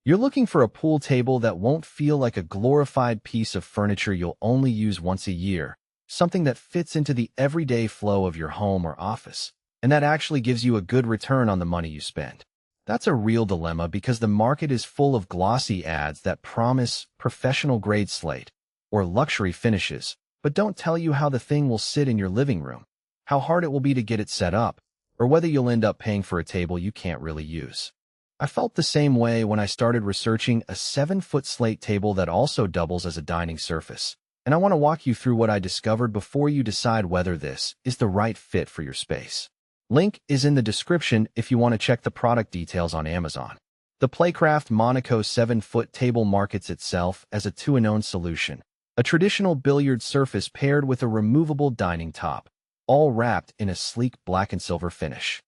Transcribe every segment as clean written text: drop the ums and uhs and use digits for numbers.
You're looking for a pool table that won't feel like a glorified piece of furniture you'll only use once a year, something that fits into the everyday flow of your home or office, and that actually gives you a good return on the money you spend. That's a real dilemma because the market is full of glossy ads that promise professional-grade slate or luxury finishes, but don't tell you how the thing will sit in your living room, how hard it will be to get it set up, or whether you'll end up paying for a table you can't really use. I felt the same way when I started researching a 7-foot slate table that also doubles as a dining surface, and I want to walk you through what I discovered before you decide whether this is the right fit for your space. Link is in the description if you want to check the product details on Amazon. The Playcraft Monaco 7-foot table markets itself as a two-in-one solution, a traditional billiard surface paired with a removable dining top, all wrapped in a sleek black and silver finish.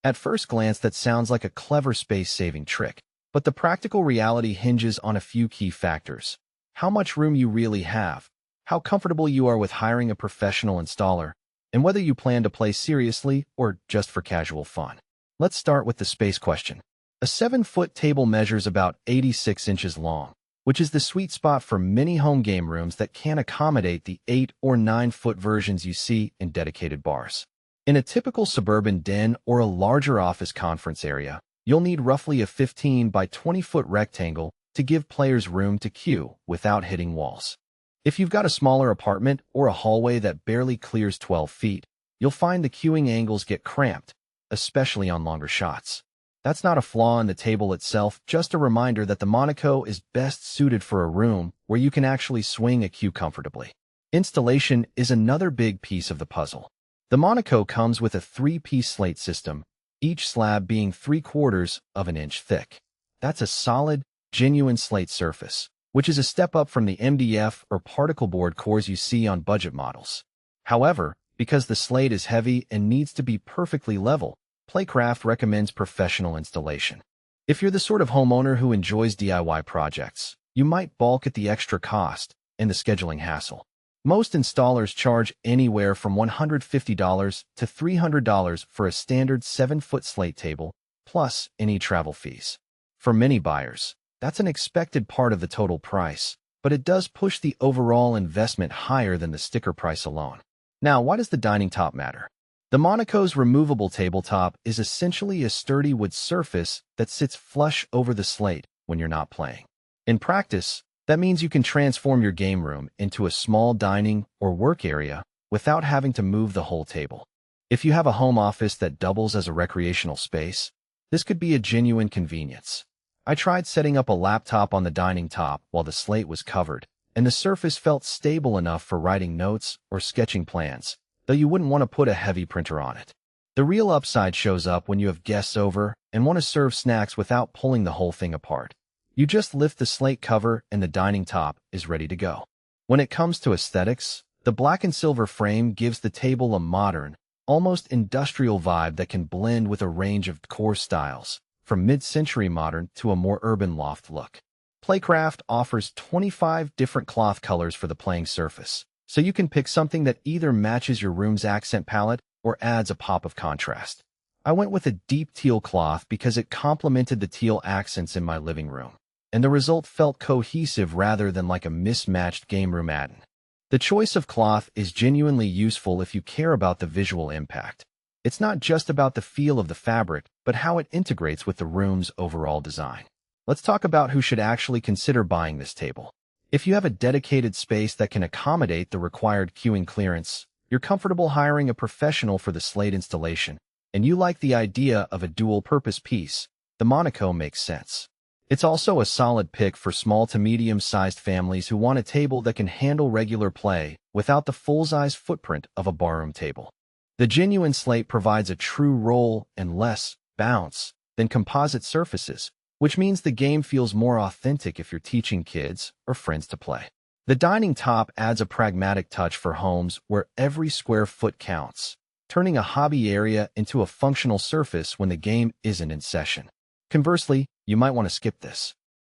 At first glance, that sounds like a clever space-saving trick, but the practical reality hinges on a few key factors: how much room you really have, how comfortable you are with hiring a professional installer, and whether you plan to play seriously or just for casual fun. Let's start with the space question. A 7-foot table measures about 86 inches long, which is the sweet spot for many home game rooms that can't accommodate the 8 or 9-foot versions you see in dedicated bars. In a typical suburban den or a larger office conference area, you'll need roughly a 15 by 20-foot rectangle to give players room to cue without hitting walls. If you've got a smaller apartment or a hallway that barely clears 12 feet, you'll find the cueing angles get cramped, especially on longer shots. That's not a flaw in the table itself, just a reminder that the Monaco is best suited for a room where you can actually swing a cue comfortably. Installation is another big piece of the puzzle. The Monaco comes with a 3-piece slate system, each slab being 3/4 of an inch thick. That's a solid, genuine slate surface, which is a step up from the MDF or particle board cores you see on budget models. However, because the slate is heavy and needs to be perfectly level, Playcraft recommends professional installation. If you're the sort of homeowner who enjoys DIY projects, you might balk at the extra cost and the scheduling hassle. Most installers charge anywhere from $150 to $300 for a standard 7-foot slate table, plus any travel fees. For many buyers, that's an expected part of the total price, but it does push the overall investment higher than the sticker price alone. Now, why does the dining top matter? The Monaco's removable tabletop is essentially a sturdy wood surface that sits flush over the slate when you're not playing. In practice, that means you can transform your game room into a small dining or work area without having to move the whole table. If you have a home office that doubles as a recreational space, this could be a genuine convenience. I tried setting up a laptop on the dining top while the slate was covered, and the surface felt stable enough for writing notes or sketching plans, though you wouldn't want to put a heavy printer on it. The real upside shows up when you have guests over and want to serve snacks without pulling the whole thing apart. You just lift the slate cover and the dining top is ready to go. When it comes to aesthetics, the black and silver frame gives the table a modern, almost industrial vibe that can blend with a range of decor styles, from mid-century modern to a more urban loft look. Playcraft offers 25 different cloth colors for the playing surface, so you can pick something that either matches your room's accent palette or adds a pop of contrast. I went with a deep teal cloth because it complemented the teal accents in my living room, and the result felt cohesive rather than like a mismatched game room add-in. The choice of cloth is genuinely useful if you care about the visual impact. It's not just about the feel of the fabric, but how it integrates with the room's overall design. Let's talk about who should actually consider buying this table. If you have a dedicated space that can accommodate the required cueing clearance, you're comfortable hiring a professional for the slate installation, and you like the idea of a dual-purpose piece, the Monaco makes sense. It's also a solid pick for small to medium-sized families who want a table that can handle regular play without the full-size footprint of a barroom table. The genuine slate provides a true roll and less bounce than composite surfaces, which means the game feels more authentic if you're teaching kids or friends to play. The dining top adds a pragmatic touch for homes where every square foot counts, turning a hobby area into a functional surface when the game isn't in session. Conversely, you might want to skip this.